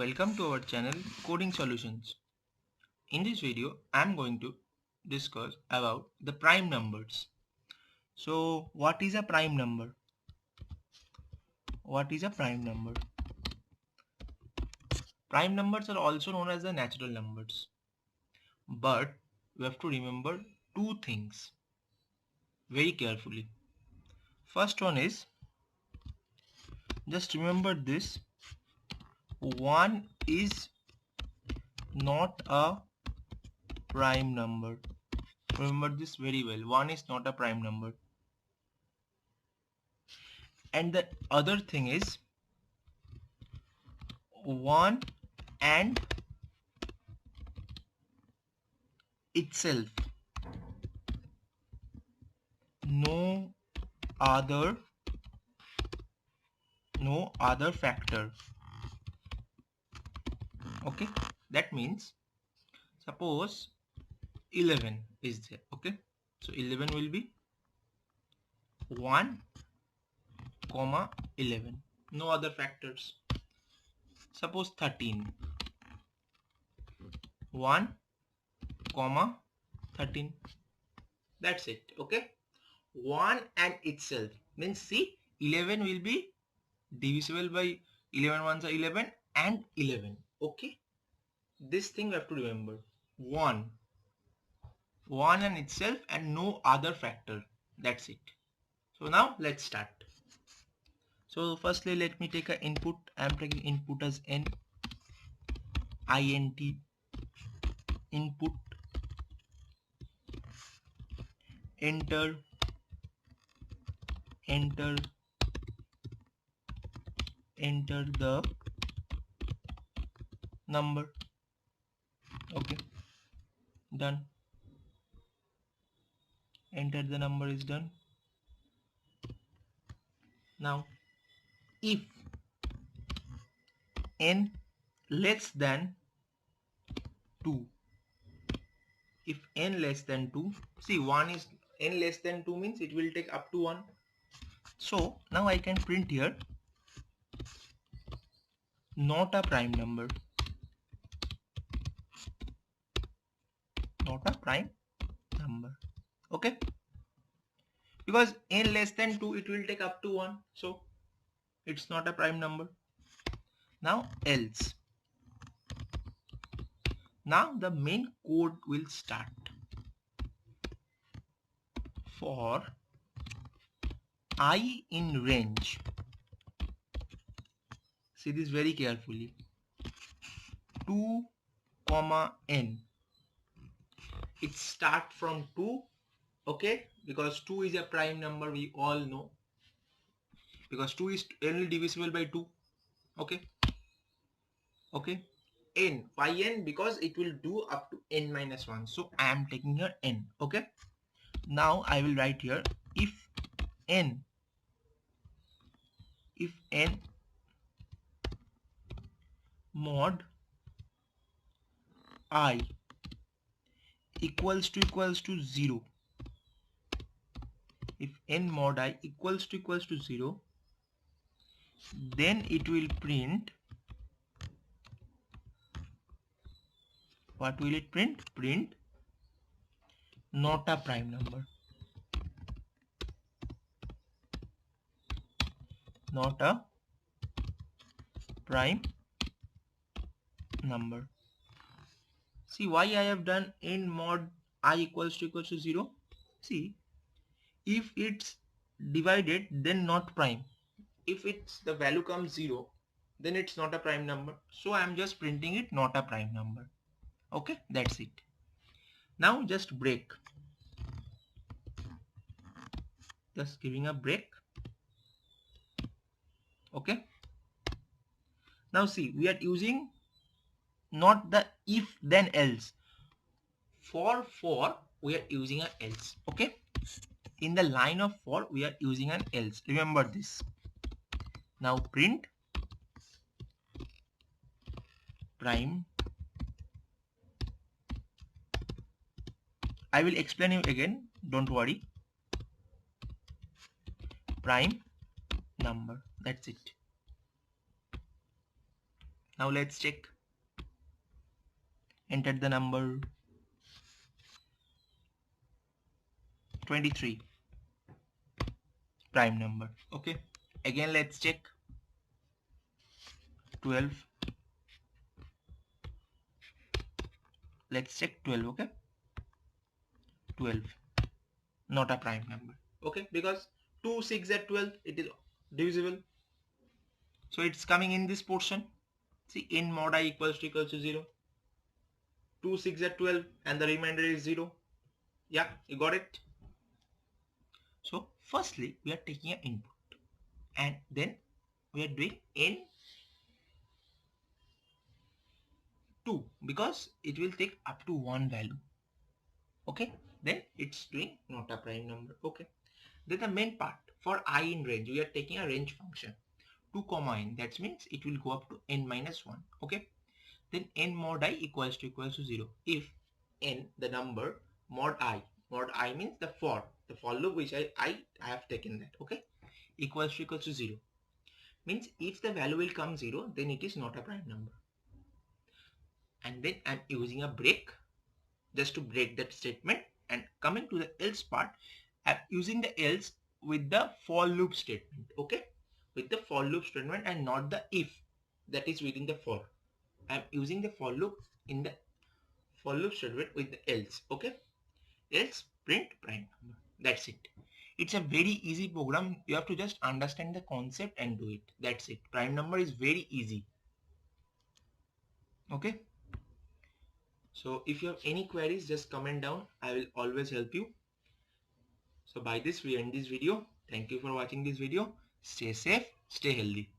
Welcome to our channel Coding Solutions. In this video I am going to discuss about the prime numbers. So what is a prime number? What is a prime number? Prime numbers are also known as the natural numbers. But we have to remember two things very carefully. First one is, just remember this: 1 is not a prime number. Remember this very well. 1 is not a prime number. And the other thing is, 1 and itself, no other factor. Okay, that means suppose 11 is there. Okay, so 11 will be 1 comma 11, no other factors. Suppose 13, 1 comma 13, that's it. Okay, 1 and itself means, see, 11 will be divisible by 11 ones are 11 and 11. Okay, this thing we have to remember: 1 and itself and no other factor, that's it. So now let's start. So firstly, let me take an input. I am taking input as n, int, input, enter the number. Okay, done. Enter the number is done. Now if n less than 2, if n less than 2, see, 1 is n less than 2 means it will take up to 1. So now I can print here not a prime number, not a prime number. Okay, because n less than 2 it will take up to 1, so it's not a prime number. Now else, now the main code will start. For I in range, see this very carefully, 2 comma n, it start from 2. Okay, because 2 is a prime number, we all know, because 2 is only divisible by 2. Okay, n, why n? Because it will do up to n minus 1, so I am taking here n. Okay, now I will write here, if n mod I equals to 0, if n mod I equals to 0, then it will print, what will it print? Print not a prime number, not a prime number. See why I have done n mod I equals to 0. See, if it's divided then not prime, if it's the value comes 0 then it's not a prime number, so I am just printing it not a prime number. Okay, that's it. Now just break, just giving a break. Okay, now see, we are using not the if then else. For we are using an else. Okay, in the line of for we are using an else, remember this. Now print prime, I will explain you again, don't worry, prime number, that's it. Now let's check. Enter the number 23, prime number. Okay, again let's check. 12, let's check 12. Okay, 12, not a prime number. Okay, because 2, 6 at 12, it is divisible, so it's coming in this portion. See, n mod I equals to 0. 2, 6 at 12 and the remainder is 0. Yeah, you got it. So firstly we are taking an input and then we are doing n2 because it will take up to one value. Okay, then it's doing not a prime number. Okay, then the main part for I in range, we are taking a range function 2, n. That means it will go up to n minus 1. Okay, then n mod I equals to 0. If n, the number, mod I means the for loop which I have taken that, okay, equals to 0, means if the value will come 0, then it is not a prime number. And then I'm using a break just to break that statement, and coming to the else part, I'm using the else with the for loop statement. Okay, with the for loop statement and not the if that is within the for. I'm using the for loop in the for loop statement with the else. Okay, else print prime number. That's it. It's a very easy program. You have to just understand the concept and do it. That's it. Prime number is very easy. Okay, so if you have any queries, just comment down. I will always help you. So by this we end this video. Thank you for watching this video. Stay safe, stay healthy.